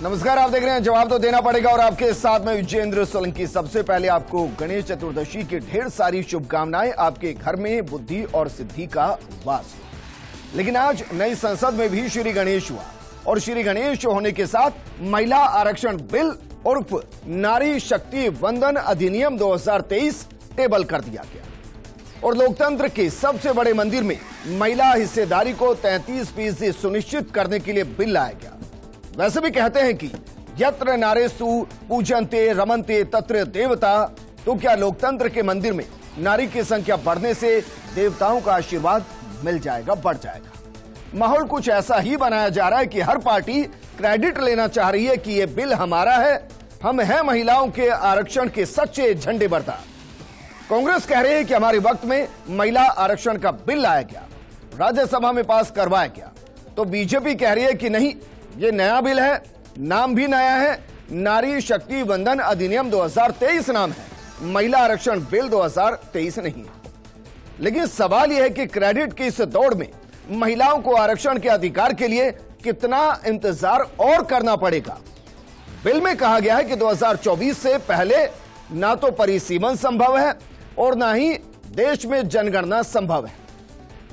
नमस्कार, आप देख रहे हैं जवाब तो देना पड़ेगा और आपके साथ में विजेंद्र सोलंकी। सबसे पहले आपको गणेश चतुर्दशी की ढेर सारी शुभकामनाएं। आपके घर में बुद्धि और सिद्धि का वास हो। लेकिन आज नई संसद में भी श्री गणेश हुआ और श्री गणेश होने के साथ महिला आरक्षण बिल उर्फ नारी शक्ति वंदन अधिनियम 2023 टेबल कर दिया गया और लोकतंत्र के सबसे बड़े मंदिर में महिला हिस्सेदारी को 33% सुनिश्चित करने के लिए बिल लाया गया। वैसे भी कहते हैं कि यत्र नारेषु पूजन्ते रमन्ते तत्र देवता, तो क्या लोकतंत्र के मंदिर में नारी की संख्या बढ़ने से देवताओं का आशीर्वाद मिल जाएगा, बढ़ जाएगा। माहौल कुछ ऐसा ही बनाया जा रहा है कि हर पार्टी क्रेडिट लेना चाह रही है कि यह बिल हमारा है, हम हैं महिलाओं के आरक्षण के सच्चे झंडे बरदार। कांग्रेस कह रही है कि हमारे वक्त में महिला आरक्षण का बिल लाया गया, राज्यसभा में पास करवाया गया, तो बीजेपी कह रही है कि नहीं, ये नया बिल है, नाम भी नया है, नारी शक्ति वंदन अधिनियम 2023 नाम है, महिला आरक्षण बिल 2023 नहीं है। लेकिन सवाल यह है कि क्रेडिट की इस दौड़ में महिलाओं को आरक्षण के अधिकार के लिए कितना इंतजार और करना पड़ेगा। बिल में कहा गया है कि 2024 से पहले ना तो परिसीमन संभव है और ना ही देश में जनगणना संभव है।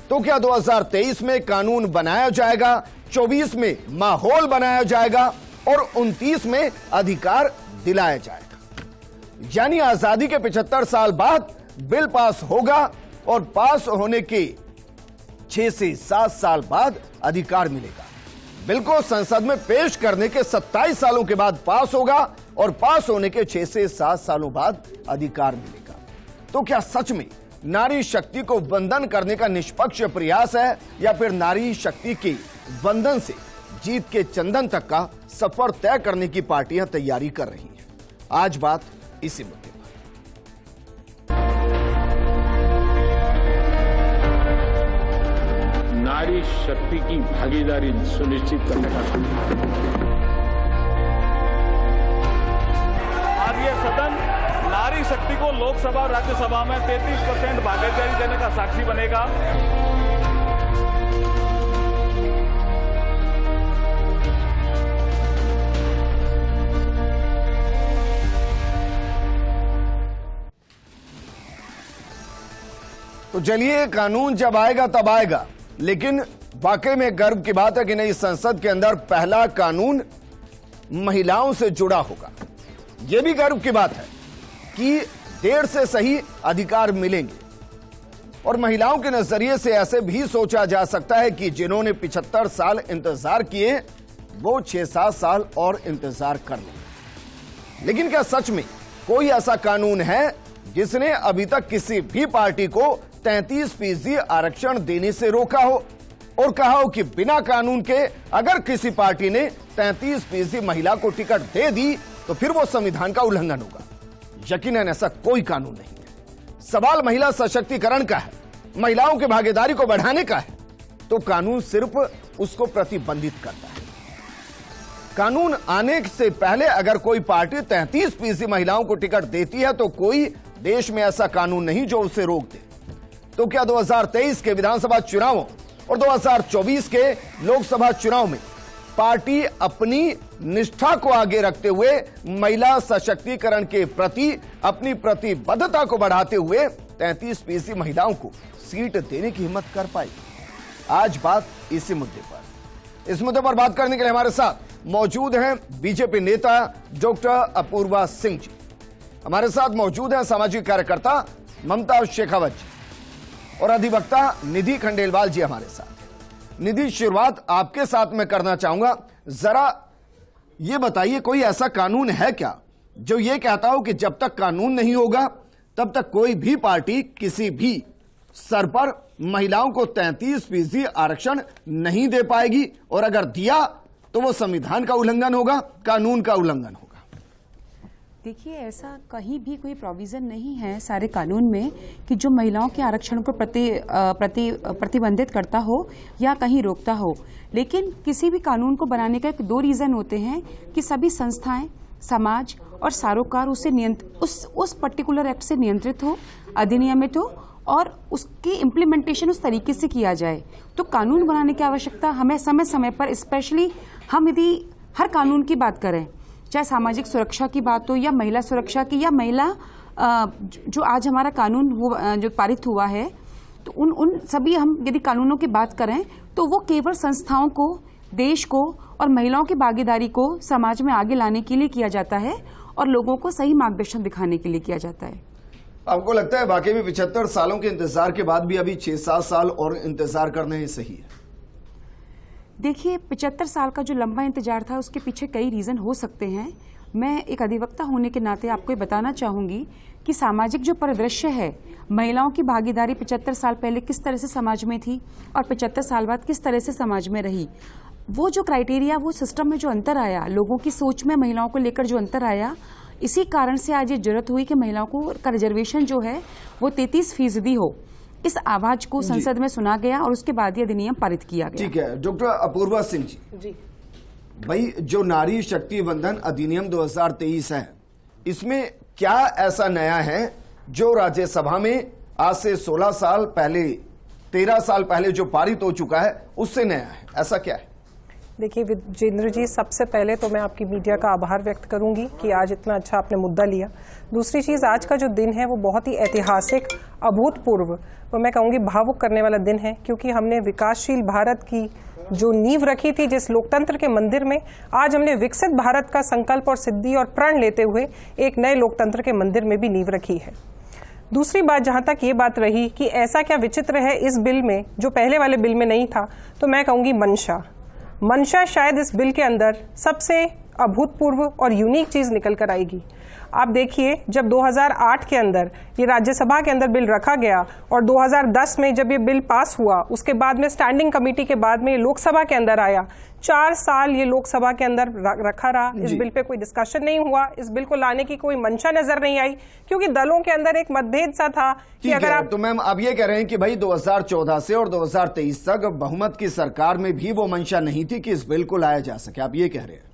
तो क्या 2023 में कानून बनाया जाएगा, 24 में माहौल बनाया जाएगा और 29 में अधिकार दिलाया जाएगा। यानी आजादी के 75 साल बाद बिल पास होगा और पास होने के 6 से 7 साल बाद अधिकार मिलेगा। बिल को संसद में पेश करने के 27 सालों के बाद पास होगा और पास होने के 6 से 7 सालों बाद अधिकार मिलेगा। तो क्या सच में नारी शक्ति को वंदन करने का निष्पक्ष प्रयास है या फिर नारी शक्ति के वंदन से जीत के चंदन तक का सफर तय करने की पार्टियां तैयारी कर रही हैं? आज बात इसी मुद्दे पर। नारी शक्ति की भागीदारी सुनिश्चित करने का आज ये सदन नारी शक्ति को लोकसभा और राज्यसभा में 33% भागीदारी देने का साक्षी बनेगा। तो चलिए, कानून जब आएगा तब आएगा, लेकिन वाकई में गर्व की बात है कि नई संसद के अंदर पहला कानून महिलाओं से जुड़ा होगा। यह भी गर्व की बात है कि देर से सही अधिकार मिलेंगे और महिलाओं के नजरिए से ऐसे भी सोचा जा सकता है कि जिन्होंने 75 साल इंतजार किए वो 6-7 साल और इंतजार कर लेंगे। लेकिन क्या सच में कोई ऐसा कानून है जिसने अभी तक किसी भी पार्टी को 33% आरक्षण देने से रोका हो और कहा हो कि बिना कानून के अगर किसी पार्टी ने 33% महिला को टिकट दे दी तो फिर वो संविधान का उल्लंघन होगा? यकीनन ऐसा कोई कानून नहीं है। सवाल महिला सशक्तिकरण का है, महिलाओं की भागीदारी को बढ़ाने का है, तो कानून सिर्फ उसको प्रतिबंधित करता है। कानून आने से पहले अगर कोई पार्टी 33% महिलाओं को टिकट देती है तो कोई देश में ऐसा कानून नहीं जो उसे रोक दे। तो क्या 2023 के विधानसभा चुनावों और 2024 के लोकसभा चुनाव में पार्टी अपनी निष्ठा को आगे रखते हुए महिला सशक्तिकरण के प्रति अपनी प्रतिबद्धता को बढ़ाते हुए 33% महिलाओं को सीट देने की हिम्मत कर पाई? आज बात इसी मुद्दे पर। इस मुद्दे पर बात करने के लिए हमारे साथ मौजूद हैं बीजेपी नेता डॉक्टर अपूर्वा सिंह जी, हमारे साथ मौजूद हैं सामाजिक कार्यकर्ता ममता शेखावत जी और अधिवक्ता निधि खंडेलवाल जी हमारे साथ। निधि, शुरुआत आपके साथ में करना चाहूंगा। जरा ये बताइए, कोई ऐसा कानून है क्या जो ये कहता हो कि जब तक कानून नहीं होगा तब तक कोई भी पार्टी किसी भी स्तर पर महिलाओं को 33% आरक्षण नहीं दे पाएगी और अगर दिया तो वो संविधान का उल्लंघन होगा, कानून का उल्लंघन होगा? देखिए, ऐसा कहीं भी कोई प्रोविजन नहीं है सारे कानून में कि जो महिलाओं के आरक्षण को प्रतिबंधित करता हो या कहीं रोकता हो। लेकिन किसी भी कानून को बनाने का 2 रीजन होते हैं कि सभी संस्थाएं, समाज और सरोकार उस पर्टिकुलर एक्ट से नियंत्रित हो, अधिनियमित हो और उसकी इम्प्लीमेंटेशन उस तरीके से किया जाए। तो कानून बनाने की आवश्यकता हमें समय समय पर, स्पेशली हम यदि हर कानून की बात करें, चाहे सामाजिक सुरक्षा की बात हो या महिला सुरक्षा की या महिला जो आज हमारा कानून जो पारित हुआ है, तो उन सभी हम यदि कानूनों की बात करें तो वो केवल संस्थाओं को, देश को और महिलाओं की भागीदारी को समाज में आगे लाने के लिए किया जाता है और लोगों को सही मार्गदर्शन दिखाने के लिए किया जाता है। आपको लगता है वाकई में 75 सालों के इंतजार के बाद भी अभी 6-7 साल और इंतजार करना ही सही है? देखिए, 75 साल का जो लंबा इंतजार था उसके पीछे कई रीज़न हो सकते हैं। मैं एक अधिवक्ता होने के नाते आपको ये बताना चाहूँगी कि सामाजिक जो परिदृश्य है, महिलाओं की भागीदारी 75 साल पहले किस तरह से समाज में थी और 75 साल बाद किस तरह से समाज में रही, वो जो क्राइटेरिया, वो सिस्टम में जो अंतर आया, लोगों की सोच में महिलाओं को लेकर जो अंतर आया, इसी कारण से आज ये जरूरत हुई कि महिलाओं को का रिजर्वेशन जो है वो 33% हो। इस आवाज को संसद में सुना गया और उसके बाद ये अधिनियम पारित किया गया। ठीक है, डॉक्टर अपूर्वा सिंह जी, भाई जो नारी शक्ति वंदन अधिनियम 2023 है, इसमें क्या ऐसा नया है जो राज्यसभा में आज से 16 साल पहले, 13 साल पहले जो पारित हो चुका है उससे नया है? ऐसा क्या है? देखिए विजेंद्र जी, सबसे पहले तो मैं आपकी मीडिया का आभार व्यक्त करूंगी कि आज इतना अच्छा आपने मुद्दा लिया। दूसरी चीज़, आज का जो दिन है वो बहुत ही ऐतिहासिक, अभूतपूर्व, वो मैं कहूँगी भावुक करने वाला दिन है, क्योंकि हमने विकासशील भारत की जो नींव रखी थी जिस लोकतंत्र के मंदिर में, आज हमने विकसित भारत का संकल्प और सिद्धि और प्रण लेते हुए एक नए लोकतंत्र के मंदिर में भी नींव रखी है। दूसरी बात, जहां तक ये बात रही कि ऐसा क्या विचित्र है इस बिल में जो पहले वाले बिल में नहीं था, तो मैं कहूँगी मंशा शायद इस बिल के अंदर सबसे अभूतपूर्व और यूनिक चीज़ निकल कर आएगी। आप देखिए, जब 2008 के अंदर ये राज्यसभा के अंदर बिल रखा गया और 2010 में जब ये बिल पास हुआ, उसके बाद में स्टैंडिंग कमेटी के बाद में ये लोकसभा के अंदर आया। 4 साल ये लोकसभा के अंदर रखा रहा, इस बिल पे कोई डिस्कशन नहीं हुआ, इस बिल को लाने की कोई मंशा नजर नहीं आई, क्योंकि दलों के अंदर एक मतभेद सा था कि अगर आप, तो मैम आप ये कह रहे हैं कि भाई 2014 से और 2023 तक बहुमत की सरकार में भी वो मंशा नहीं थी कि इस बिल को लाया जा सके, आप ये कह रहे हैं?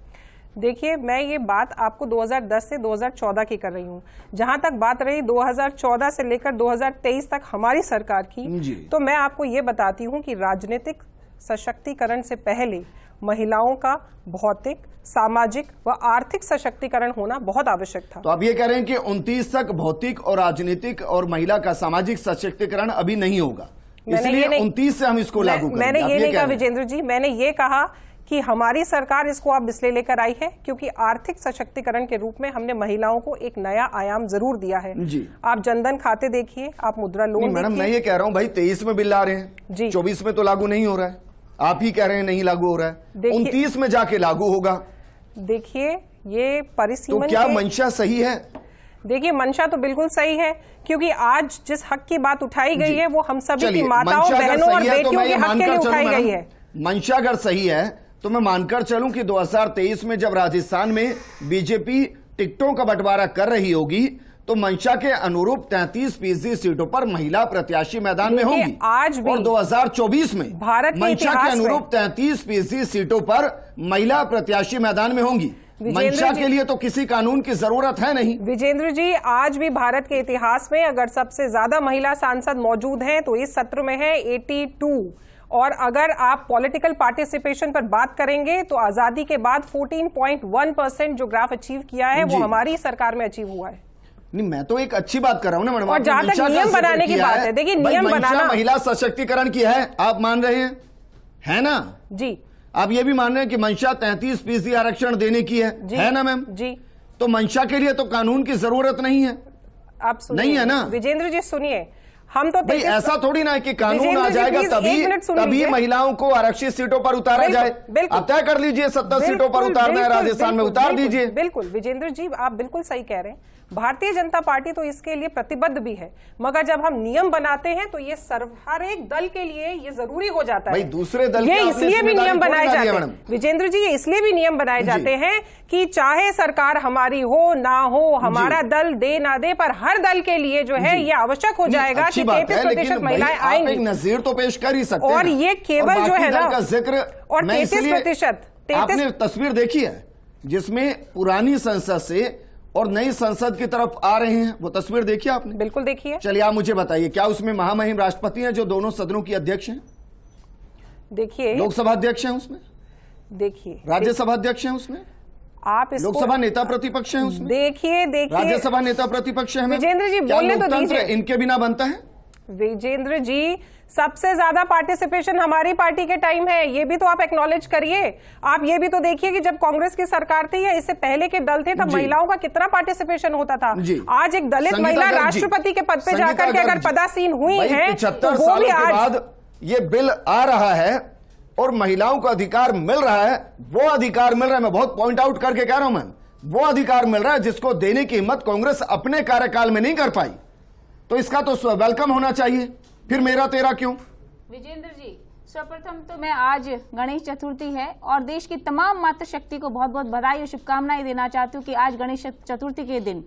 देखिए, मैं ये बात आपको 2010 से 2014 की कर रही हूँ। जहां तक बात रही 2014 से लेकर 2023 तक हमारी सरकार की, तो मैं आपको ये बताती हूँ कि राजनीतिक सशक्तिकरण से पहले महिलाओं का भौतिक, सामाजिक व आर्थिक सशक्तिकरण होना बहुत आवश्यक था। तो आप ये कह रहे हैं कि 29 तक भौतिक और राजनीतिक और महिला का सामाजिक सशक्तिकरण अभी नहीं होगा, इसलिए 29 से हम इसको लागू करेंगे? मैंने ये नहीं कहा विजेंद्र जी, मैंने ये कहा कि हमारी सरकार इसको अब इसलिए लेकर आई है क्योंकि आर्थिक सशक्तिकरण के रूप में हमने महिलाओं को एक नया आयाम जरूर दिया है जी। आप जनधन खाते देखिए, आप मुद्रा लोन देखिए। मैडम मैं ये कह रहा हूँ भाई 23 में बिल ला रहे हैं जी, 24 में तो लागू नहीं हो रहा है, आप ही कह रहे हैं नहीं लागू हो रहा है, 29 में जाके लागू होगा। देखिए ये परिसीमन, तो क्या मंशा सही है? देखिए मंशा तो बिल्कुल सही है, क्योंकि आज जिस हक की बात उठाई गई है वो हम सभी की माताओं, बहनों और बेटियों के हक के लिए उठाई गई है। मंशा अगर सही है तो मैं मानकर चलूं कि 2023 में जब राजस्थान में बीजेपी टिकटों का बंटवारा कर रही होगी तो मंशा के अनुरूप 33% सीटों पर महिला प्रत्याशी मैदान में होंगी। आज भी और 2024 में भारत मंशा के अनुरूप 33% सीटों पर महिला प्रत्याशी मैदान में होंगी। मंशा के लिए तो किसी कानून की जरूरत है नहीं। विजेंद्र जी, आज भी भारत के इतिहास में अगर सबसे ज्यादा महिला सांसद मौजूद हैं तो इस सत्र में है 82, और अगर आप पॉलिटिकल पार्टिसिपेशन पर बात करेंगे तो आजादी के बाद 14.1% जो ग्राफ अचीव किया है वो हमारी सरकार में अचीव हुआ है। नहीं, मैं तो एक अच्छी बात कर रहा हूं ना मैडम। और जहां तक नियम बनाने की बात है, देखिए नियम बनाना, महिला सशक्तिकरण की है, आप मान रहे हैं, है ना जी? आप ये भी मान रहे हैं कि मंशा 33% आरक्षण देने की है ना मैम जी? तो मंशा के लिए तो कानून की जरूरत नहीं है, आप नहीं है ना विजेंद्र जी? सुनिए, हम तो भाई ऐसा थोड़ी ना है कि कानून आ जाएगा तभी महिलाओं को आरक्षित सीटों पर उतारा जाए। आप तय कर लीजिए 70 सीटों पर उतारना है, राजस्थान में उतार दीजिए। बिल्कुल विजेंद्र जी, आप बिल्कुल सही कह रहे हैं। भारतीय जनता पार्टी तो इसके लिए प्रतिबद्ध भी है, मगर जब हम नियम बनाते हैं तो ये हर एक दल के लिए ये जरूरी हो जाता है। दूसरे दल ये इसलिए भी नियम बनाए जाते हैं विजेंद्र जी, ये इसलिए भी नियम बनाए जाते हैं कि चाहे सरकार हमारी हो ना हो, हमारा दल दे ना दे, पर हर दल के लिए जो है ये आवश्यक हो जाएगा कि 33% महिलाएं आएंगी। नजीर तो पेश कर ही सकते हैं, और ये केवल जो है ना जिक्र, और 33%। आपने तस्वीर देखी है जिसमें पुरानी संसद से और नई संसद की तरफ आ रहे हैं, वो तस्वीर देखिए आपने? बिल्कुल देखी है। चलिए आप मुझे बताइए, क्या उसमें महामहिम राष्ट्रपति हैं जो दोनों सदनों की अध्यक्ष हैं? देखिए, लोकसभा अध्यक्ष हैं उसमें? देखिए राज्यसभा अध्यक्ष हैं उसमें, आप इसको लोकसभा नेता प्रतिपक्ष हैं उसमें, देखिए राज्यसभा नेता प्रतिपक्ष हैं। विजेंद्र जी, क्या बोलने तो लोकतंत्र दीजिए। इनके बिना बनता है? विजेंद्र जी, सबसे ज्यादा पार्टिसिपेशन हमारी पार्टी के टाइम है, ये भी तो आप एक्नॉलेज करिए। आप ये भी तो देखिए कि जब कांग्रेस की सरकार थी या इससे पहले के दल थे तब महिलाओं का कितना पार्टिसिपेशन होता था। आज एक दलित संगीता महिला गर्ग जी, राष्ट्रपति के पद पे जाकर के अगर पदासीन हुई भाई, है, 75 वो सालों भी के आज बाद ये बिल आ रहा है और महिलाओं को अधिकार मिल रहा है। वो अधिकार मिल रहा है, मैं बहुत पॉइंट आउट करके कह रहा हूं मैम, वो अधिकार मिल रहा है जिसको देने की हिम्मत कांग्रेस अपने कार्यकाल में नहीं कर पाई। तो इसका तो वेलकम होना चाहिए, फिर मेरा तेरा क्यों? विजेंद्र जी, सर्वप्रथम तो मैं आज गणेश चतुर्थी है और देश की तमाम मातृशक्ति को बहुत बहुत बधाई और शुभकामनाएं देना चाहती हूँ कि आज गणेश चतुर्थी के दिन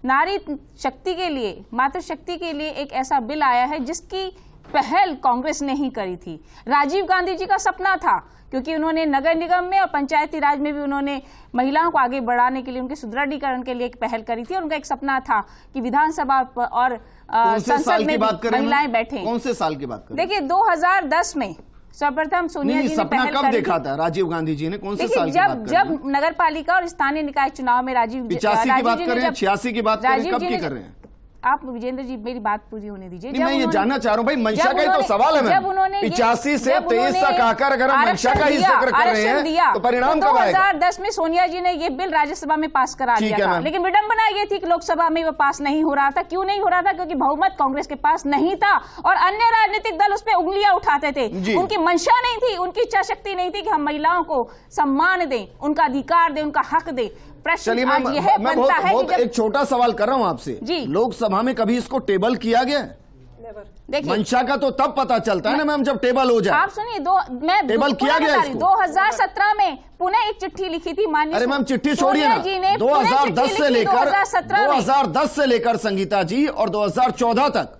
नारी शक्ति के लिए, मातृशक्ति के लिए एक ऐसा बिल आया है जिसकी पहल कांग्रेस ने ही करी थी। राजीव गांधी जी का सपना था, क्योंकि उन्होंने नगर निगम में और पंचायती राज में भी उन्होंने महिलाओं को आगे बढ़ाने के लिए, उनके सुदृढ़ीकरण के लिए एक पहल करी थी और उनका एक सपना था कि विधानसभा और संसद में महिलाएं बैठें। कौन से साल की बात करें? देखिए 2010 में सर्वप्रथम सोनिया जी ने सपना पहल कब करी देखा थी। था राजीव गांधी जी ने? कौन से देखिए साल की बात जब नगर पालिका और स्थानीय निकाय चुनाव में 85 की बात करें, 86 की बात करें, कब की कर रहे हैं आप? विजेंद्र जी, मेरी बात पूरी होने दीजिए। मैं ये जानना चाह रहा हूं भाई, मंशा का ही तो सवाल है। जब उन्होंने 85 से 23 तक आकर अगर हम मंशा का ही जिक्र कर रहे हैं तो परिणाम कब आएगा? 2010 में सोनिया जी ने ये बिल राज्यसभा में पास करा दिया था, लेकिन विडंबना ये थी कि लोकसभा में वो पास नहीं हो रहा था। क्यों नहीं हो रहा था? क्योंकि बहुमत कांग्रेस के पास नहीं था और अन्य राजनीतिक दल उस पर उंगलियां उठाते थे। उनकी मंशा नहीं थी, उनकी इच्छा शक्ति नहीं थी कि हम महिलाओं को सम्मान दें, उनका अधिकार दें, उनका हक दें। चलिए मैं बहुत एक छोटा सवाल कर रहा हूं आपसे, लोकसभा में कभी इसको टेबल किया गया? देखिए, मंशा का तो तब पता चलता है ना मैम जब टेबल हो जाए। आप सुनिए, मैं टेबल किया गया इसको? 2017 में पुनः एक चिट्ठी लिखी थी माननीय, अरे मैम चिट्ठी छोड़िए ना, 2010 से लेकर संगीता जी और 2014 तक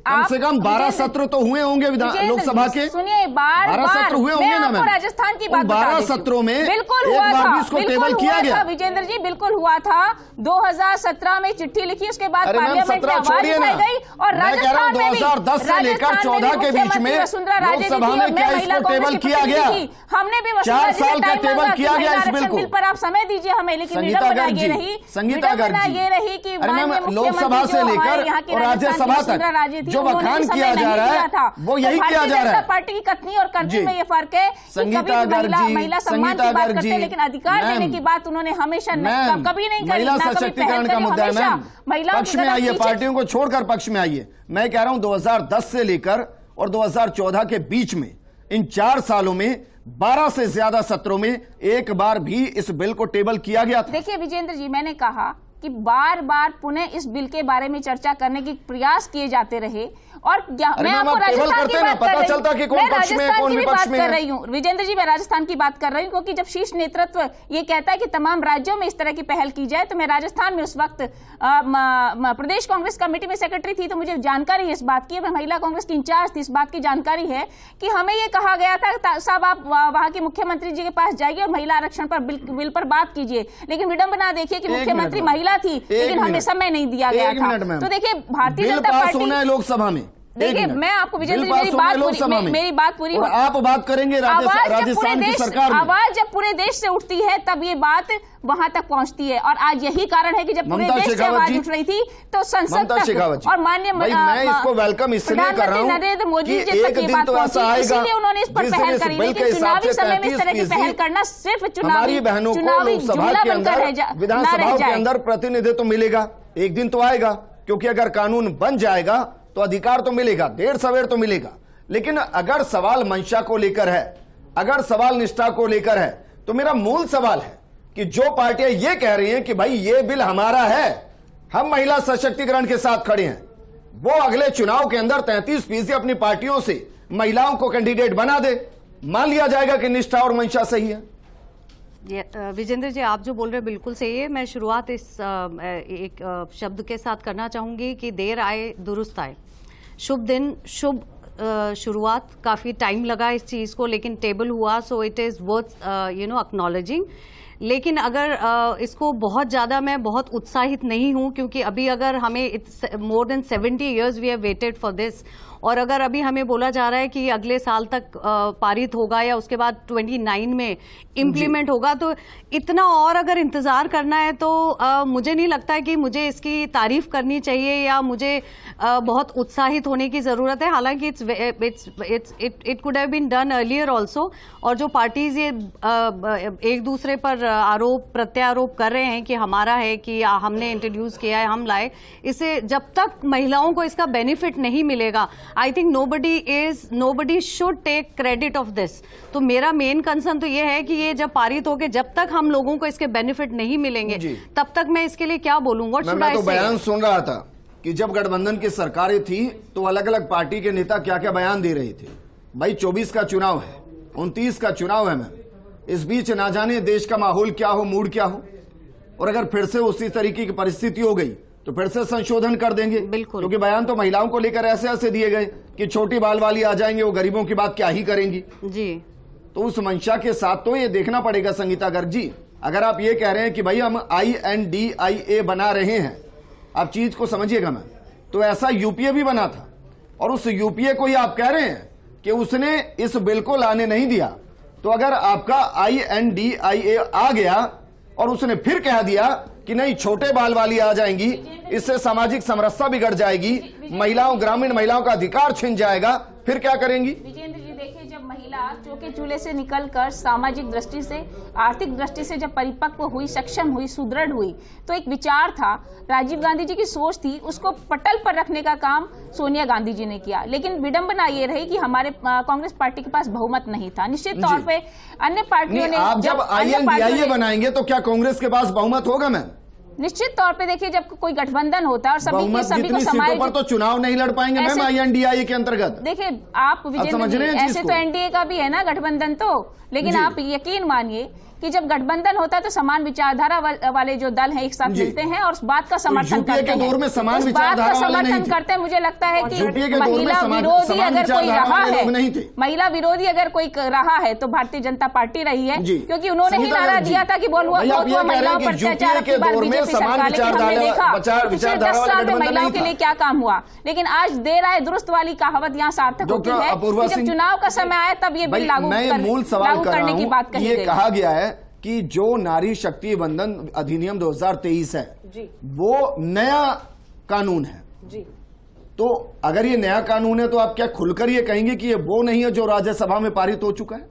कम से कम 12 सत्र तो हुए होंगे लोकसभा के। सुनिए, 12 सत्र हुए होंगे ना मैम? राजस्थान की बात 12 सत्रों में बिल्कुल एक हुआ बार था, भी इसको टेबल किया गया? विजेंद्र जी, बिल्कुल हुआ था। 2017 में चिट्ठी लिखी, उसके बाद पार्लियामेंट में आवाज उठाई गई और राजस्थान में 2010 से लेकर 14 के बीच में लोकसभा में क्या इसको टेबल किया गया? हमने भी 4 साल का टेबल किया गया इस बिल को। बिल पर आप समय दीजिए हमें, लेकिन संगीता गर्ग जी, ये रही कि लोकसभा से लेकर और राज्यसभा तक जो बखान किया जा रहा है वो यही किया जा रहा है। पार्टी की कथनी और करनी में ये फर्क है। संगीता गर्ग जी, महिला सम्मान की बात करते हैं, लेकिन अधिकार देने की बात उन्होंने हमेशा कभी नहीं करी। महिला सशक्तिकरण का मुद्दा है मैम, पक्ष में आइए, पार्टियों को छोड़कर पक्ष में आइए। मैं कह रहा हूं 2010 से लेकर और 2014 के बीच में इन 4 सालों में 12 से ज्यादा सत्रों में एक बार भी इस बिल को टेबल किया गया था। देखिए विजेंद्र जी, मैंने कहा कि बार बार पुनः इस बिल के बारे में चर्चा करने के प्रयास किए जाते रहे और मैं आपको राजस्थान की बात कर रही हूँ, मैं राजस्थान की भी बात कर रही हूँ। विजेंद्र जी, मैं राजस्थान की बात कर रही हूँ क्योंकि जब शीर्ष नेतृत्व ये कहता है कि तमाम राज्यों में इस तरह की पहल की जाए, तो मैं राजस्थान में उस वक्त प्रदेश कांग्रेस कमेटी में सेक्रेटरी थी, तो मुझे जानकारी है इस बात की। मैं महिला कांग्रेस की इंचार्ज थी, इस बात की जानकारी है कि हमें ये कहा गया था साहब आप वहां के मुख्यमंत्री जी के पास जाइए और महिला आरक्षण पर बिल पर बात कीजिए, लेकिन विडंबना देखिए कि मुख्यमंत्री महिला थी लेकिन हमें समय नहीं दिया गया था। तो देखिए भारतीय जनता पार्टी लोकसभा में, देखिए मैं आपको विजेंद्र जी मेरी बात पूरी और आप बात करेंगे राजस्थान की सरकार में। आवाज जब पूरे देश से उठती है तब ये बात वहां तक पहुंचती है और आज यही कारण है कि जब पूरे देश से आवाज उठ रही थी तो संसद तक और माननीय मैं इसको वेलकम इसलिए कर रहा हूं नरेंद्र मोदी जी तक ये बात पहुंची, इसीलिए उन्होंने इस पर पहल करी। लेकिन चुनावी समय में इस तरह की पहल करना सिर्फ हमारी बहनों को लोकसभा के अंदर, विधानसभा के अंदर प्रतिनिधित्व मिलेगा, एक दिन तो आएगा, क्योंकि अगर कानून बन जाएगा तो अधिकार तो मिलेगा, देर सवेर तो मिलेगा। लेकिन अगर सवाल मंशा को लेकर है, अगर सवाल निष्ठा को लेकर है, तो मेरा मूल सवाल है कि जो पार्टियां ये कह रही हैं कि भाई ये बिल हमारा है, हम महिला सशक्तिकरण के साथ खड़े हैं, वो अगले चुनाव के अंदर 33% अपनी पार्टियों से महिलाओं को कैंडिडेट बना दे, मान लिया जाएगा कि निष्ठा और मंशा सही है। विजेंद्र जी, आप जो बोल रहे हैं बिल्कुल सही है। मैं शुरुआत इस एक शब्द के साथ करना चाहूंगी कि देर आए दुरुस्त आए। शुभ दिन, शुभ शुरुआत। काफ़ी टाइम लगा इस चीज़ को, लेकिन टेबल हुआ, so it is worth acknowledging. लेकिन अगर इसको बहुत ज़्यादा मैं बहुत उत्साहित नहीं हूँ, क्योंकि अभी अगर हमें more than 70 years we have waited for this, और अगर अभी हमें बोला जा रहा है कि अगले साल तक पारित होगा या उसके बाद 29 में इम्प्लीमेंट होगा, तो इतना और अगर इंतज़ार करना है तो मुझे नहीं लगता है कि मुझे इसकी तारीफ करनी चाहिए या मुझे बहुत उत्साहित होने की ज़रूरत है। हालांकि it could have been done earlier also, और जो पार्टीज ये एक दूसरे पर आरोप प्रत्यारोप कर रहे हैं कि हमारा है, कि हमने इंट्रोड्यूस किया है, हम लाए, इसे जब तक महिलाओं को इसका बेनिफिट नहीं मिलेगा, I think nobody should take credit of this. तो मेरा मेन कंसर्न तो ये है कि ये जब पारित होके जब तक हम लोगों को इसके बेनिफिट नहीं मिलेंगे तब तक मैं इसके लिए क्या बोलूं? व्हाट शुड आई से? बयान सुन रहा था कि जब गठबंधन की सरकारें थी तो अलग अलग पार्टी के नेता क्या क्या बयान दे रहे थे। भाई 24 का चुनाव है, 29 का चुनाव है, मैम इस बीच ना जाने देश का माहौल क्या हो, मूड क्या हो, और अगर फिर से उसी तरीके की परिस्थिति हो गई तो फिर से संशोधन कर देंगे। बिल्कुल, क्योंकि बयान तो महिलाओं को लेकर ऐसे ऐसे दिए गए कि छोटी बाल वाली आ जाएंगे, वो गरीबों की बात क्या ही करेंगी जी। तो उस मंशा के साथ तो ये देखना पड़ेगा संगीता गर्ग जी, अगर आप ये कह रहे हैं कि भाई हम INDIA बना रहे हैं, आप चीज को समझिएगा मैम, तो ऐसा यूपीए भी बना था, और उस यूपीए को ही आप कह रहे हैं कि उसने इस बिल को लाने नहीं दिया। तो अगर आपका INDIA आ गया और उसने फिर कह दिया कि नहीं छोटे बाल वाली आ जाएंगी, इससे सामाजिक समरसता बिगड़ जाएगी, महिलाओं ग्रामीण महिलाओं का अधिकार छिन जाएगा, फिर क्या करेंगी? विजेंद्र जी देखिए, जब महिला चौके चूल्हे से निकलकर सामाजिक दृष्टि से, आर्थिक दृष्टि से जब परिपक्व हुई, सक्षम हुई, सुदृढ़ हुई, तो एक विचार था, राजीव गांधी जी की सोच थी, उसको पटल पर रखने का काम सोनिया गांधी जी ने किया। लेकिन विडंबना ये रही कि हमारे कांग्रेस पार्टी के पास बहुमत नहीं था। निश्चित तौर पे अन्य पार्टियों ने, आप जब INDIA बनाएंगे तो क्या कांग्रेस के पास बहुमत होगा मैम? निश्चित तौर पे देखिए, जब कोई गठबंधन होता है और सभी को सीटों पर तो चुनाव नहीं लड़ पाएंगे मैम INDIA के अंतर्गत। देखिए आप ऐसे तो एनडीए का भी है ना गठबंधन तो, लेकिन आप यकीन मानिए कि जब गठबंधन होता है तो समान विचारधारा वाले जो दल हैं एक साथ मिलते हैं और उस बात का समर्थन करते हैं। दौर में समान विचारधारा समर्थन करते हैं। मुझे लगता है कि महिला विरोधी अगर कोई रहा है, महिला विरोधी अगर कोई रहा है तो भारतीय जनता पार्टी रही है, क्योंकि उन्होंने ही नारा दिया था कि बोलुआ महिलाओं पर अत्याचार की बात बीजेपी सरकार, लेकिन हमने देखा पिछले 10 साल में महिलाओं के लिए क्या काम हुआ। लेकिन आज देर आए दुरुस्त वाली कहावत यहाँ सार्थक होती है कि जब चुनाव का समय आया तब ये बिल लागू करने की बात कही गई। कहा गया है कि जो नारी शक्ति वंदन अधिनियम 2023 है जी, वो नया कानून है जी। तो अगर ये नया कानून है तो आप क्या खुलकर ये कहेंगे कि ये वो नहीं है जो राज्यसभा में पारित हो चुका है?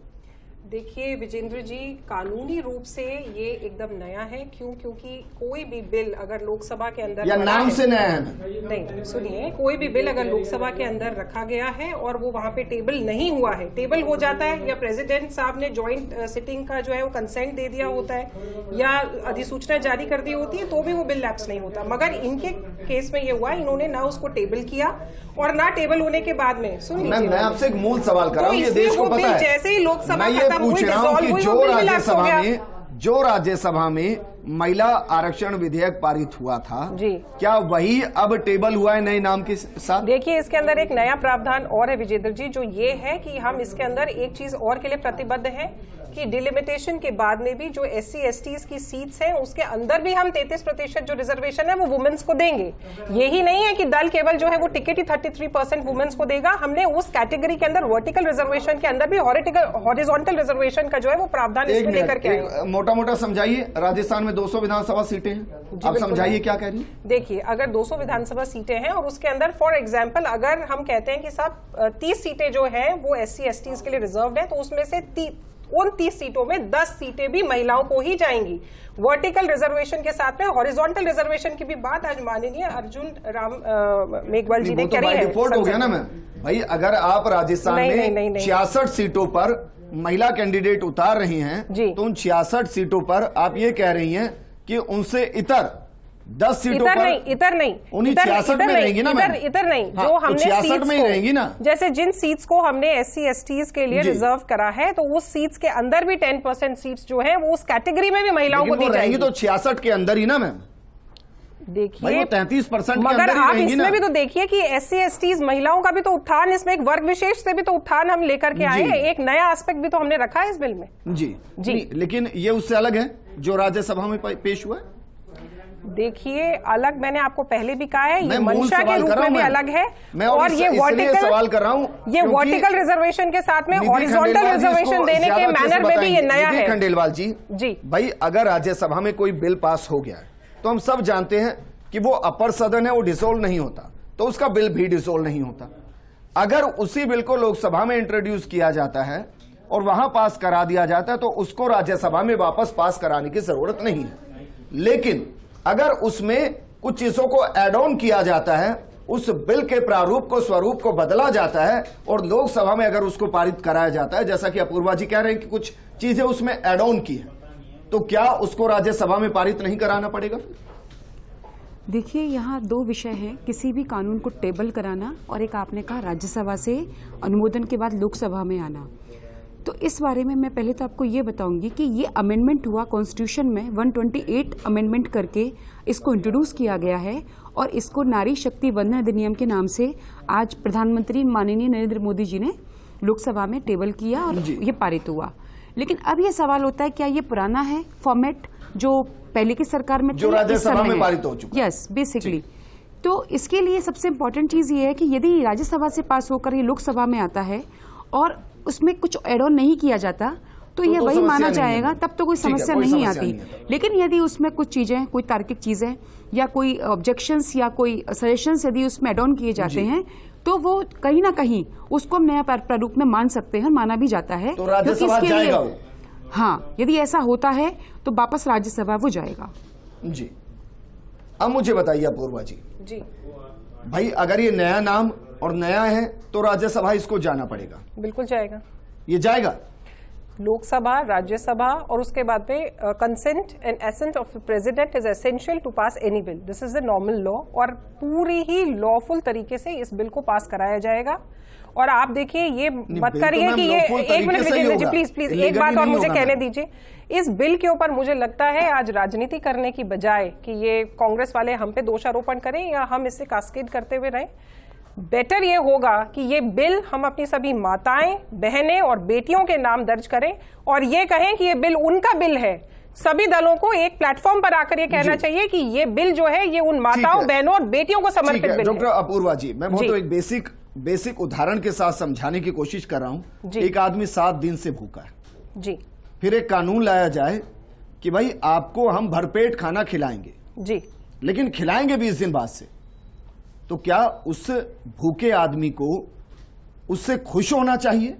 देखिए विजेंद्र जी, कानूनी रूप से ये एकदम नया है। क्योंकि कोई भी बिल अगर लोकसभा के अंदर या नाम से नया है? नहीं, सुनिए, कोई भी बिल अगर लोकसभा के अंदर रखा गया है और वो वहां पे टेबल नहीं हुआ है, टेबल हो जाता है या प्रेसिडेंट साहब ने ज्वाइंट सिटिंग का जो है वो कंसेंट दे दिया होता है या अधिसूचना जारी कर दी होती है, तो भी वो बिल लैप्स नहीं होता। मगर इनके केस में ये हुआ, इन्होंने ना उसको टेबल किया और ना टेबल होने के बाद में, सुन लीजिए, मैं आपसे एक मूल सवाल कर रहा हूँ, ये देश को पता है, जैसे ही लोकसभा पूछ रहा हूं कि जो राज्यसभा में महिला आरक्षण विधेयक पारित हुआ था जी, क्या वही अब टेबल हुआ है नए नाम के साथ? देखिए इसके अंदर एक नया प्रावधान और है विजेंद्र जी, जो ये है कि हम इसके अंदर एक चीज और के लिए प्रतिबद्ध हैं कि डिलिमिटेशन के बाद में भी जो SC/STs की सीट्स हैं उसके अंदर भी हम 33% जो रिजर्वेशन है वो वुमेन्स को देंगे। यही नहीं है कि दल केवल जो है वो टिकट ही 33% वुमेन्स को देगा। हमने उस कैटेगरी के अंदर वर्टिकल रिजर्वेशन के अंदर भी हॉरिजॉन्टल रिजर्वेशन का जो है वो प्रावधान इसमें लेकर के आए। मोटा मोटा समझाइए, राजस्थान में 200 विधानसभा सीटें हैं, आप समझाइए क्या कह रही है? देखिए, अगर 200 विधानसभा सीटें हैं और उसके अंदर फॉर एग्जाम्पल अगर हम कहते हैं कि साहब 30 सीटें जो हैं वो SC/STs के लिए रिजर्व्ड है, तो उसमें से उन 30 सीटों में 10 सीटें भी महिलाओं को ही जाएंगी। वर्टिकल रिजर्वेशन के साथ में हॉरिजॉन्टल रिजर्वेशन की भी बात आज माननीय अर्जुन राम मेघवाल जी ने करी है। डिफॉल्ट हो गया ना मैम। भाई अगर आप राजस्थान में 66 सीटों पर महिला कैंडिडेट उतार रही हैं, तो उन 66 सीटों पर आप ये कह रही हैं कि उनसे इतर 10 सीटों पर इतर नहीं, उन्हीं 66 में रहेंगी ना मैम? इतर नहीं, जो हमने 66 में ही रहेंगी ना। जैसे जिन सीट्स को हमने SC/STs के लिए रिजर्व करा है, तो उस सीट्स के अंदर भी 10% सीट्स जो है वो उस कैटेगरी में भी महिलाओं को दी जाएगी। तो 66 के अंदर ही ना मैम? देखिए 33% मगर आप इसमें भी तो देखिए कि SC/STs महिलाओं का भी तो उत्थान, इसमें एक वर्ग विशेष से भी तो उत्थान हम लेकर के आए हैं, एक नया एस्पेक्ट भी तो हमने रखा है इस बिल में। जी जी लेकिन ये उससे अलग है जो राज्यसभा में पेश हुआ है। देखिए अलग मैंने आपको पहले भी कहा है, ये मंशा के रूप में भी अलग है और ये वर्टिकल सवाल कर रहा हूं, ये वर्टिकल रिजर्वेशन के साथ में हॉरिजॉन्टल रिजर्वेशन देने के मैनर में भी ये नया है। खंडेलवाल जी भाई अगर राज्यसभा में कोई बिल पास हो गया तो हम सब जानते हैं कि वो अपर सदन है, वो डिसोल्व नहीं होता, तो उसका बिल भी डिसोल्व नहीं होता। अगर उसी बिल को लोकसभा में इंट्रोड्यूस किया जाता है और वहां पास करा दिया जाता है तो उसको राज्यसभा में वापस पास कराने की जरूरत नहीं है। लेकिन अगर उसमें कुछ चीजों को एड ऑन किया जाता है, उस बिल के प्रारूप को, स्वरूप को बदला जाता है और लोकसभा में अगर उसको पारित कराया जाता है, जैसा कि अपूर्वा जी कह रहे हैं कि कुछ चीजें उसमें एड ऑन की है, तो क्या उसको राज्यसभा में पारित नहीं कराना पड़ेगा? देखिए यहाँ दो विषय हैं, किसी भी कानून को टेबल कराना और एक आपने कहा राज्यसभा से अनुमोदन के बाद लोकसभा में आना। तो इस बारे में मैं पहले तो आपको ये बताऊंगी कि ये अमेंडमेंट हुआ कॉन्स्टिट्यूशन में 128 अमेंडमेंट करके इसको इंट्रोड्यूस किया गया है और इसको नारी शक्ति वंदन अधिनियम के नाम से आज प्रधानमंत्री माननीय नरेंद्र मोदी जी ने लोकसभा में टेबल किया और ये पारित हुआ। लेकिन अब ये सवाल होता है क्या ये पुराना है फॉर्मेट जो पहले की सरकार में जो राज्यसभा में पारित हो चुका? Yes basically. तो इसके लिए सबसे इंपॉर्टेंट चीज ये है कि यदि राज्यसभा से पास होकर ये लोकसभा में आता है और उसमें कुछ एड ऑन नहीं किया जाता तो ये वही माना जाएगा, तब तो कोई समस्या नहीं आती। लेकिन यदि उसमें कुछ चीजें, कोई तार्किक चीजें या कोई ऑब्जेक्शंस या कोई सजेशंस यदि उसमें एड ऑन किए जाते हैं तो वो कहीं ना कहीं उसको हम नया प्रारूप में मान सकते हैं, माना भी जाता है। तो राज्यसभा जाएगा वो? हाँ, यदि ऐसा होता है तो वापस राज्यसभा वो जाएगा। जी अब मुझे बताइए अपूर्वा जी, भाई अगर ये नया नाम और नया है तो राज्यसभा इसको जाना पड़ेगा? बिल्कुल जाएगा। ये जाएगा लोकसभा, राज्यसभा और उसके बाद में consent and assent of the president is essential to pass any bill. This is the normal law और पूरी ही लॉफुल तरीके से इस बिल को पास कराया जाएगा। और आप देखिए ये मत करिए कि ये, एक मिनट विजेंद्र जी प्लीज एक बात और मुझे कहने दीजिए। इस बिल के ऊपर मुझे लगता है आज राजनीति करने की बजाय कि ये कांग्रेस वाले हम पे दोषारोपण करें या हम इससे कास्केड करते हुए रहें, बेटर ये होगा कि ये बिल हम अपनी सभी माताएं, बहनें और बेटियों के नाम दर्ज करें और ये कहें कि ये बिल उनका बिल है। सभी दलों को एक प्लेटफॉर्म पर आकर ये कहना चाहिए कि ये बिल जो है ये उन माताओं, बहनों और बेटियों को समर्पित बिल है। डॉक्टर अपूर्वा जी, मैं बहुत एक बेसिक उदाहरण के साथ समझाने की कोशिश कर रहा हूं। एक आदमी 7 दिन से भूखा है जी, फिर एक कानून लाया जाए कि भाई आपको हम भरपेट खाना खिलाएंगे जी, लेकिन खिलाएंगे 20 दिन बाद से, तो क्या उस भूखे आदमी को उससे खुश होना चाहिए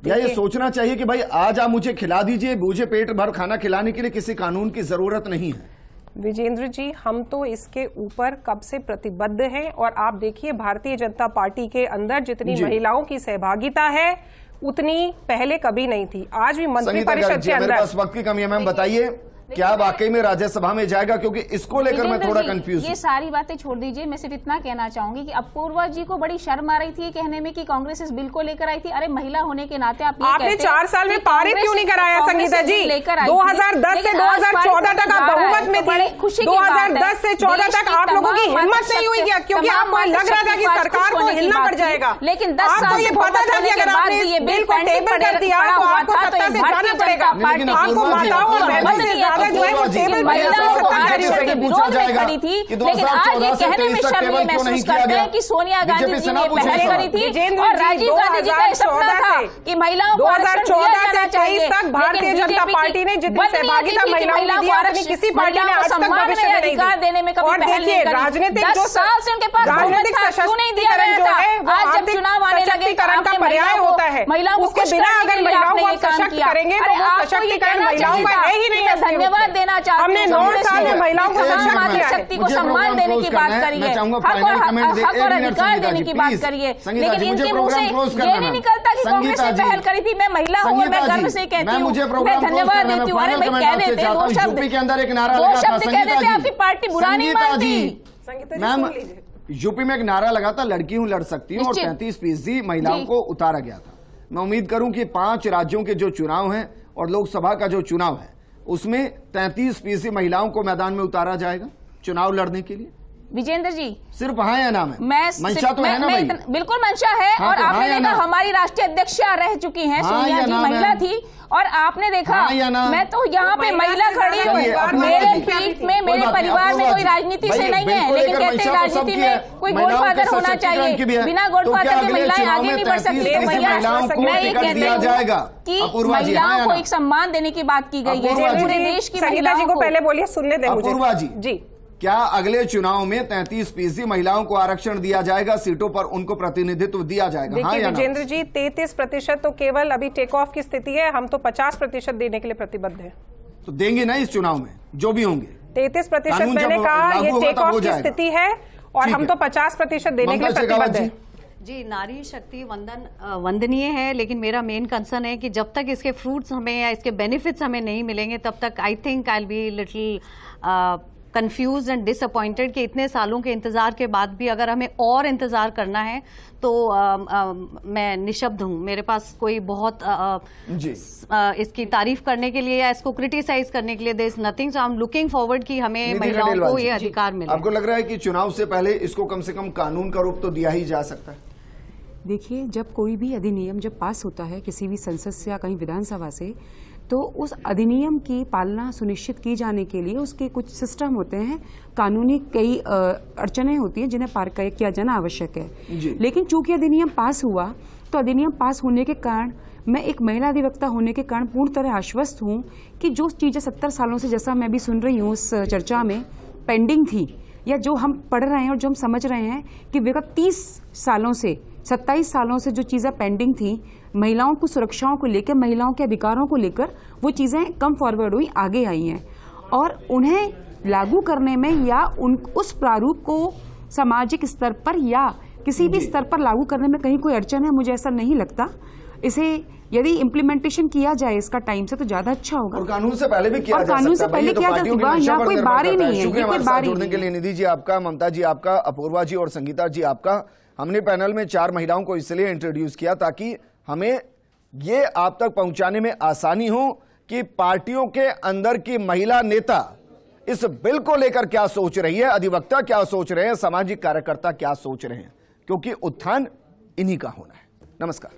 या ये सोचना चाहिए कि भाई आज आप मुझे खिला दीजिए, मुझे पेट भर खाना खिलाने के लिए किसी कानून की जरूरत नहीं है? विजेंद्र जी, हम तो इसके ऊपर कब से प्रतिबद्ध हैं और आप देखिए भारतीय जनता पार्टी के अंदर जितनी महिलाओं की सहभागिता है उतनी पहले कभी नहीं थी। आज भी मंत्रिपरिषद के अंदर, मेरे पास वक्त की कमी है, मैम बताइए क्या वाकई में राज्यसभा में जाएगा? क्योंकि इसको लेकर मैं थोड़ा कंफ्यूज हूं। ये सारी बातें छोड़ दीजिए, मैं सिर्फ इतना कहना चाहूंगी कि अपूर्वा जी को बड़ी शर्म आ रही थी कहने में कि कांग्रेस इस बिल को लेकर आई थी। अरे महिला होने के नाते आपने 4 साल में पारित क्यों नहीं कराया संगीता जी? 2010 से 2014 तक आप बहुमत में थे। 2010 से 14 तक आप लोगों की हिम्मत नहीं हुई क्या? क्योंकि आपको लग रहा था कि सरकार को हिलना पड़ जाएगा। लेकिन 10 साल ये पता था कि अगर आपने ये बिल को टेबल कर दिया तो आपको सत्ता से जाना पड़ेगा। आपको माताओं और बहनों से ज्यादा जो है वो टेबल महिलाओं को आरक्षण के विरोध में खड़ी थी, लेकिन आज ये कहने में शर्म ये महसूस करते हैं कि सोनिया गांधी जी ने पहल करी थी और राजीव गांधी जी का सपना था कि महिलाओं को आरक्षण दिया जाना चाहिए। तक भारतीय जनता पार्टी ने जितनी सहभागिता महिलाओं को आरक्षण, किसी पार्टी ने आज तक भविष्य में अधिकार देने में कभी पहल नहीं करी। राजनीतिक 10 साल से उनके पास राजनीतिक क्यों नहीं दिया गया था? आज जब चुनाव आने लगे का पर्याय होता है, महिलाओं को उसके बिना अगर महिलाओं को सशक्त करेंगे तो वो सशक्तिकरण महिलाओं का है ही नहीं। धन्यवाद देना चाहते हैं। हमने 9 साल में महिलाओं को सशक्त किया है। शक्ति को सम्मान देने की बात करिए, हक और अधिकार देने की बात करिए, लेकिन इनके मुंह से ये नहीं निकलता कि कांग्रेस ने पहल करी थी। मैं महिला हूँ और मैं गर्व से कहती हूँ, मैं धन्यवाद देती हूँ। अरे भाई कह देते 2 शब्द, यूपी के अंदर एक नारा लगा था, कह देते आपकी पार्टी बुरा नहीं मानती। मैम यूपी में एक नारा लगा था, लड़की हूँ लड़ सकती हूँ, और 35% महिलाओं को उतारा गया था। मैं उम्मीद करूं कि 5 राज्यों के जो चुनाव हैं और लोकसभा का जो चुनाव है उसमें 33% महिलाओं को मैदान में उतारा जाएगा चुनाव लड़ने के लिए। विजेंद्र जी सिर्फ हाँ या ना में मैं मंशा तो है ना भाई? बिल्कुल मंशा है। हाँ, और तो आपने हाँ देखा हमारी राष्ट्रीय अध्यक्षा रह चुकी हैं, हाँ सोनिया या जी ना महिला मैम? थी, और आपने देखा हाँ या ना? मैं तो यहाँ पे महिला खड़ी हूँ, मेरे पीठ में मेरे परिवार में कोई राजनीति से नहीं है, लेकिन कहते हैं राजनीति में कोई गॉडफादर होना चाहिए, बिना गॉडफादर के महिलाएं आगे नहीं बढ़ सकती। तो भैया मैं ये कहती हूँ कि महिलाओं को एक सम्मान देने की बात की गई है पूरे देश की महिलाओं को। पहले बोलिए, सुनने दें मुझे। अपूर्वा जी जी, क्या अगले चुनाव में 33% महिलाओं को आरक्षण दिया जाएगा, सीटों पर उनको प्रतिनिधित्व दिया जाएगा? हाँ या ना? विजेंद्र जी 33% तो केवल अभी टेक ऑफ की स्थिति है, हम तो 50% देने के लिए प्रतिबद्ध हैं। तो देंगे ना इस चुनाव में जो भी होंगे? 33% मैंने कहा ये टेक ऑफ की स्थिति है, और हम तो 50% देने के लिए प्रतिबद्ध हैं। जी, नारी शक्ति वंदनीय है, लेकिन मेरा मेन कंसर्न है कि जब तक इसके फ्रूट्स हमें या इसके बेनिफिट्स हमें नहीं मिलेंगे तब तक I think I will be little confuse and disappointed कि इतने सालों के इंतजार के बाद भी अगर हमें और इंतजार करना है तो मैं निशब्द हूं। मेरे पास कोई बहुत इसकी तारीफ करने के लिए या इसको क्रिटिसाइज करने के लिए there is nothing. So I am looking forward कि हमें महिलाओं को ये अधिकार मिले। आपको लग रहा है कि चुनाव से पहले इसको कम से कम कानून का रूप तो दिया ही जा सकता है? देखिए, जब कोई भी अधिनियम जब पास होता है किसी भी संसद से या कहीं विधानसभा से, तो उस अधिनियम की पालना सुनिश्चित की जाने के लिए उसके कुछ सिस्टम होते हैं, कानूनी कई अड़चनें होती हैं जिन्हें पार किया जाना आवश्यक है। लेकिन चूंकि अधिनियम पास हुआ, तो अधिनियम पास होने के कारण मैं एक महिला अधिवक्ता होने के कारण पूर्ण तरह आश्वस्त हूँ कि जो चीज़ें 70 सालों से, जैसा मैं भी सुन रही हूँ उस चर्चा में, पेंडिंग थी, या जो हम पढ़ रहे हैं और जो हम समझ रहे हैं कि विगत 30 सालों से 27 सालों से जो चीज़ें पेंडिंग थी महिलाओं की सुरक्षाओं को लेकर, महिलाओं के अधिकारों को लेकर, वो चीज़ें कम फॉरवर्ड हुई, आगे आई हैं। और उन्हें लागू करने में या उस प्रारूप को सामाजिक स्तर पर या किसी भी स्तर पर लागू करने में कहीं कोई अड़चन है, मुझे ऐसा नहीं लगता। इसे यदि इम्प्लीमेंटेशन किया जाए इसका टाइम से तो ज्यादा अच्छा होगा। और कानून से पहले भी किया जा सकता है। कानून से पहले किया जा सकता है, यहाँ कोई बारी नहीं है, ये कोई बारी जुड़ने के लिए निधि जी आपका, ममता जी आपका, अपूर्वा जी और संगीता जी आपका। हमने पैनल में 4 महिलाओं को इसलिए इंट्रोड्यूस किया ताकि हमें ये आप तक पहुंचाने में आसानी हो कि पार्टियों के अंदर की महिला नेता इस बिल को लेकर क्या सोच रही है, अधिवक्ता क्या सोच रहे हैं, सामाजिक कार्यकर्ता क्या सोच रहे हैं, क्योंकि उत्थान इन्हीं का होना है। नमस्कार।